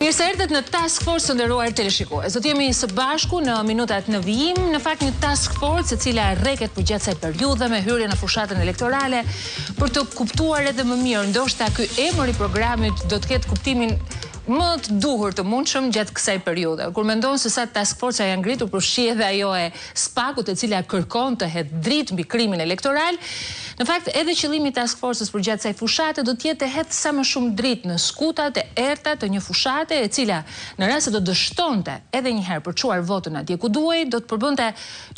Mirë se erdhët në Task Force, të nderuar teleshikues. Do të jemi së bashku në minutat në vijim, në fakt një Task Force e cila rreket përgjatë kësaj periudhe me hyrje në fushatën elektorale për të kuptuar edhe më mirë, ndoshta ky emër i programit do të ketë kuptimin më të duhur të mundshëm gjatë kësaj periudhe. Kur mendon se sa Task Force janë ngritur, përfshi edhe ajo e SPAK-ut, e cila kërkon të hedhë dritë mbi krimin elektoral, në fakt edhe qëllimi i Task Force-s përgjatë kësaj fushate do të jetë të hedhë sa më shumë dritë në skutat e errta të një fushate e cila në rast se do dështonte edhe një herë për çuar votën atje ku duhej, do të përbënte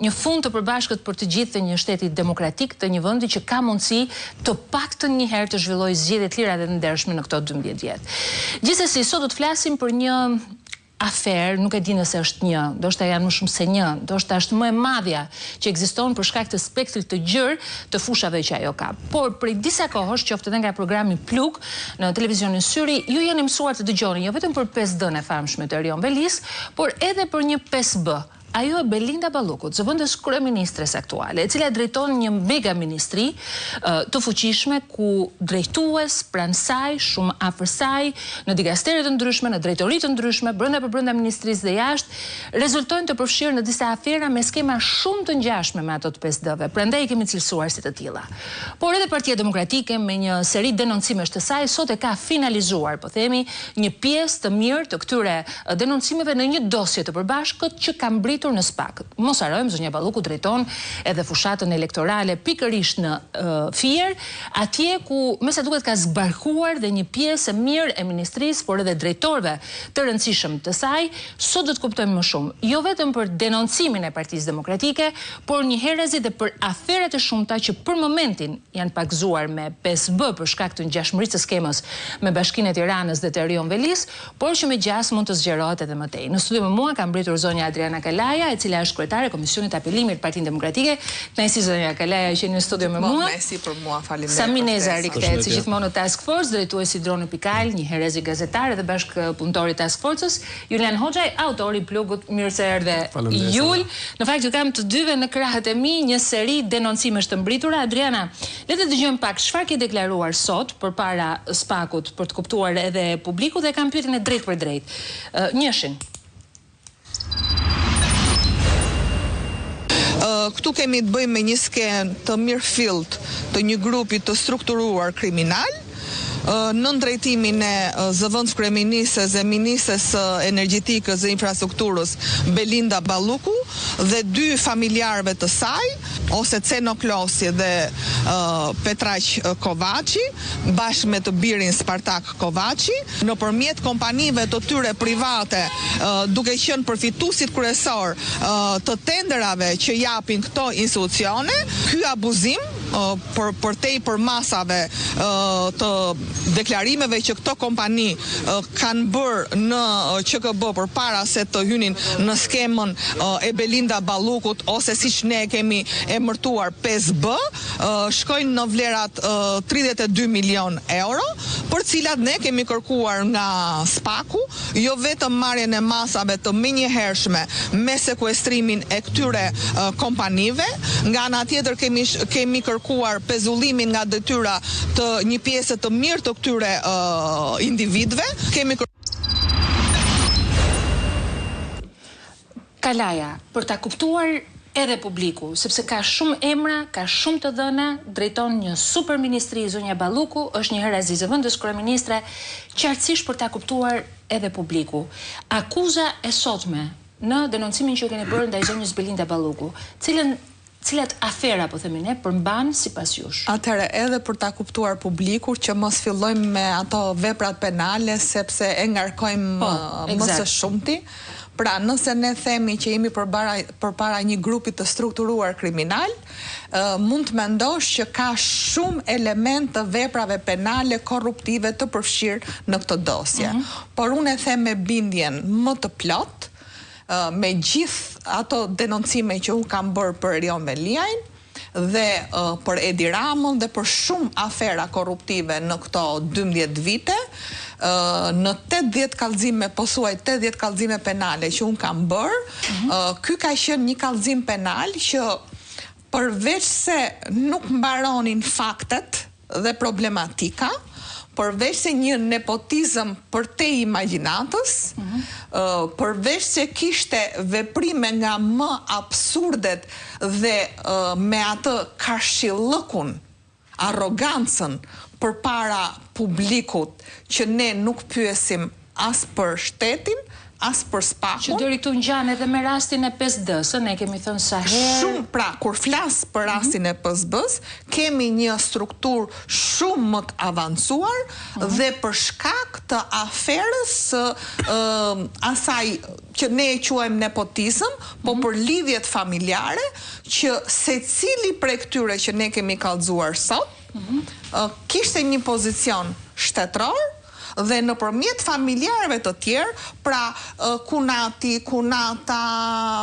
një fund të përbashkët për të gjithë të një shteti demokratik, të një vendi që ka mundësi të paktën një herë të zhvillojë zgjedhje të lira dhe të ndershme në këto 12 vjet. Gjithsesi, sot do të flasim për një aferë, nuk e di nëse është një, ndoshta janë më shumë se një, ndoshta është më e madhja që ekziston për shkak të spektrit të gjerë të fushave që ajo ka. Por prej disa kohësh, qoftë edhe nga programi Pluk në televizionin Syri, ju jeni mësuar të dëgjoni jo vetëm për 5D-n e famshme të Erion Velis, por edhe për një 5B. Ajo e Belinda Ballukut, zëvendës kryeministres aktuale, e cila drejton një mega ministri të fuqishme ku drejtues pranë saj, shumë afër saj, në dikasteret të ndryshme, në drejtori të ndryshme, brenda ministrisë dhe jashtë, rezultojnë të përfshirë në disa afera me skema shumë të ngjashme me ato të 5D-ve. Prandaj i kemi cilësuar si të tilla. Por edhe Partia Demokratike me një seri denoncimesh të saj sot e ka finalizuar, po themi, një pjesë të mirë të këtyre denoncimeve në një dosje të përbashkët që ka mbritur në SPAK. Mos harojmë, zonja Balluku drejton edhe fushatën elektorale pikërisht në Fier, atje ku me sa duket ka zbarkuar dhe një pjesë e mirë e ministrisë, por edhe drejtorëve të rëndësishëm të saj. Sot do të kuptojmë më shumë, jo vetëm për denoncimin e Partisë Demokratike, por njëherëzi dhe për aferat e shumta që për momentin janë pakzuar me 5B për shkak të ngjashmërisë së skemës me Bashkinë e Tiranës dhe të Erion Velis, por që me gjas mund të zgjerohet edhe më tej. Në studio me mua ka mbritur zonja Adriana Kalaja, e cila është kryetare e Komisionit të Apelimit të Partinë Demokratike. Kënaqësi zonja Kalaja që jeni në studio me mua. Kënaqësi për mua, faleminderit. Sami Neza rikthehet si gjithmonë në Task Force, drejtuesi Droni Pikal, një herezi gazetar dhe bashkëpunëtori i Task Force-s, Julian Hoxhaj, autori i Plugut, mirë se erdhe Jul. Në fakt ju kam të dyve në krahët e mi një seri denoncimesh të mbritura. Adriana, le të dëgjojmë pak çfarë ke deklaruar sot përpara SPAK-ut për të kuptuar edhe publiku dhe kam pyetjen e drejtë për drejtë. Njëshin. Këtu kemi të bëjmë me një skenë të mirëfillt të një grupi të strukturuar kriminal, në drejtimin e zëvendës kryeministres dhe ministres energjetikës dhe infrastrukturës Belinda Balluku dhe dy familjarëve të saj, ose Ceno Klosi dhe Petraq Kovaçi, bashkë me të birin Spartak Kovaçi, nëpërmjet kompanive të tyre private, duke qenë përfituesit kryesor të tenderave që japin këto institucione. Ky abuzim për masave të deklarimeve që këto kompani kanë bërë në QKB përpara se të hynin në skemën e Belinda Ballukut, ose siç ne kemi emërtuar 5B, shkojnë në vlerat 32 milion euro, për cilat ne kemi kërkuar nga SPAK-u, jo vetëm marrjen e masave të menjëhershme me sekuestrimin e këtyre kompanive, nga ana tjetër kemi kërkuar pezullimin nga detyra të një pjesë të mirë të këtyre individëve. Kalaja, për ta kuptuar edhe publiku, sepse ka shumë emra, ka shumë të dhëna, drejton një super ministri, zonja Balluku, është një herezi zëvendës kryeministre, qartësisht për ta kuptuar edhe publiku. Akuza e sotme në denoncimin që keni bërë ndaj zonjës Belinda Balluku, cilat afera, po themi ne, përmban sipas jush? Atëherë, edhe për ta kuptuar publiku që mos fillojmë me ato veprat penale, sepse e ngarkojmë më së shumti. Pra, nëse ne themi që jemi përpara një grupi të strukturuar kriminal, mund të mendosh që ka shumë element të veprave penale korruptive të përfshirë në këtë dosje. Por unë e them me bindjen më të plot, me gjithë ato denoncime që unë kam bërë për Erion Veliajn dhe për Edi Ramën dhe për shumë afera korruptive në këto 12 vite, në 80 kallëzime, posuaj 80 kallëzime penale që unë kam bërë, ky ka qenë një kallëzim penal që përveç se nuk mbaronin faktet dhe problematika, përveç se një nepotizëm për te imagjinatës, përveç se kishte veprime nga më absurdet dhe me atë kashillëkun, arrogancën për para publikut që ne nuk pyesim as për shtetin, as për spakun. Që deri këtu ngjan edhe me rastin e 5D-s, ne kemi thënë sa herë. Shumë, pra, kur flas për rastin e 5D-s, kemi një strukturë shumë më të avancuar dhe për shkak të aferës asaj që ne e quajmë nepotizëm, po për lidhjet familjare, që secili prej këtyre që ne kemi kallëzuar sot, kishte një pozicion shtetëror, dhe nëpërmjet familjarëve të tjerë, pra kunata,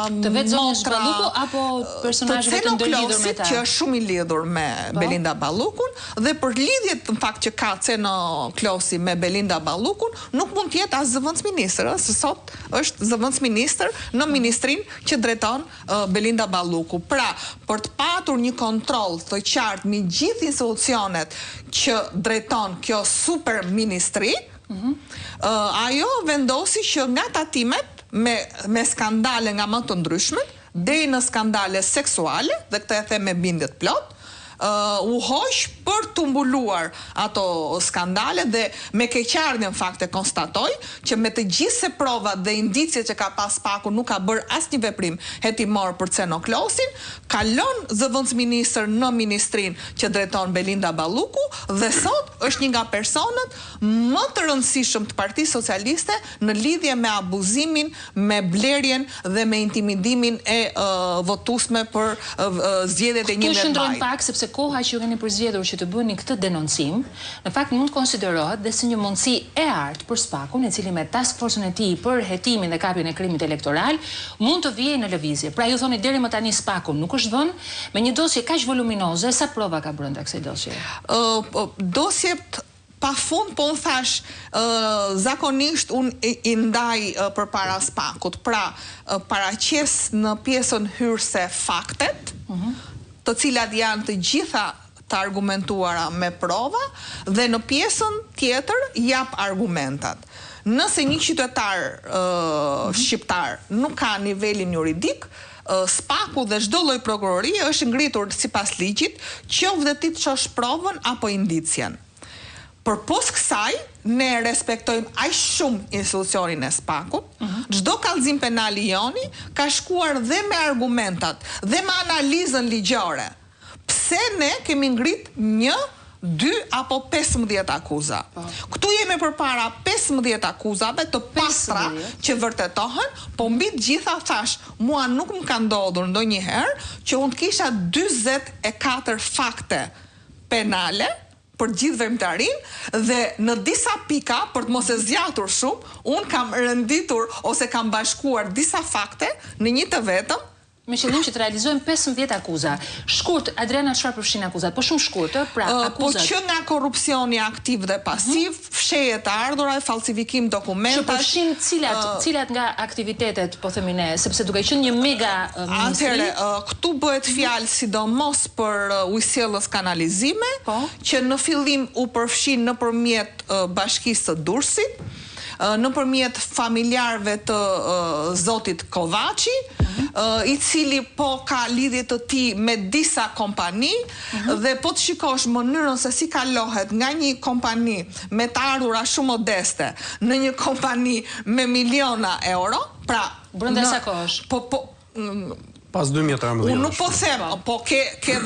të vetë zonës Balluku apo personazheve të ndërlidhur me ta? Që është shumë i lidhur me Belinda Ballukun, dhe për lidhjet në fakt që ka Ceno Klosi me Belinda Ballukun, nuk mund të jetë as zëvendësministër, se sot është zëvendësministër në ministrinë që drejton Belinda Balluku. Pra, për të patur një kontroll të qartë mbi gjithë institucionet që drejton kjo super ministri, ajo vendosi që nga tatimet me skandale nga më të ndryshmet, deri në skandale seksuale, dhe këtë e them me bindje të plot, u hoq për të mbuluar ato skandale dhe me keqardhje në fakt e konstatoj që me të gjithse provat dhe indicjet që ka pas spaku nuk ka bërë asnjë veprim hetimor për Ceno Klosin, kalon zëvendësministër në ministrinë që drejton Belinda Balluku dhe sot është një nga personat më të rëndësishëm të Partisë Socialiste në lidhje me abuzimin, me blerjen dhe me intimidimin e votuesme për zgjedhjet e 11 majit. Sepse koha që ju keni përzgjedhur që të bëni këtë denoncim, në fakt mund të konsiderohet dhe si një mundësi e artë për spakun, i cili me task force-ën e tij për hetimin dhe kapjen e krimit elektoral mund të vijë në lëvizje. Pra ju thoni deri më tani spakun nuk është vënë me një dosje kaq voluminoze, sa prova ka brenda kësaj dosje? Dosjet pa fund, po unë thash, zakonisht unë i ndaj për para spakut, pra paraqes në pjesën hyrëse faktet, të cilat janë të gjitha të argumentuara me prova, dhe në pjesën tjetër jap argumentat. Nëse një qytetar shqiptar nuk ka nivelin juridik, spaku dhe çdo lloj prokurorie është ngritur sipas ligjit, qoftë ti të çosh provën apo indicjen. Përpos kësaj, ne respektojmë aq shumë institucionin e spakut, çdo kallëzim penal i joni ka shkuar dhe me argumentat dhe me analizën ligjore. Pse ne kemi ngrit 1, 2 apo 15 akuza. Këtu jemi përpara 15 akuzave të pastra që vërtetohen, po mbi të gjitha thash, mua nuk më ka ndodhur ndonjëherë që unë të kisha 44 fakte penale për gjithë veprimtarin, dhe në disa pika, për të mos e zgjatur shumë, unë kam renditur ose kam bashkuar disa fakte në një të vetëm, me qëllim që të realizojmë 15 akuza. Shkurt, Adriana, çfarë përfshin akuzat? Po shumë shkurt, pra akuzat. Po që nga korrupsioni aktiv dhe pasiv, fshehje të ardhura, falsifikim dokumentash. Që përfshin cilat nga aktivitetet, po themi ne, sepse duke qenë një mega ministri. Atëherë, këtu bëhet fjalë sidomos për ujësjellës kanalizime, që në fillim u përfshin nëpërmjet bashkisë të Durrësit, nëpërmjet familjarëve të zotit Kovaçi, i cili po ka lidhje të tij me disa kompani, dhe po të shikosh mënyrën se si kalohet nga një kompani me të ardhura shumë modeste në një kompani me miliona euro, pra brenda sa kohësh? Pas 2013. Unë nuk po them, po ke edhe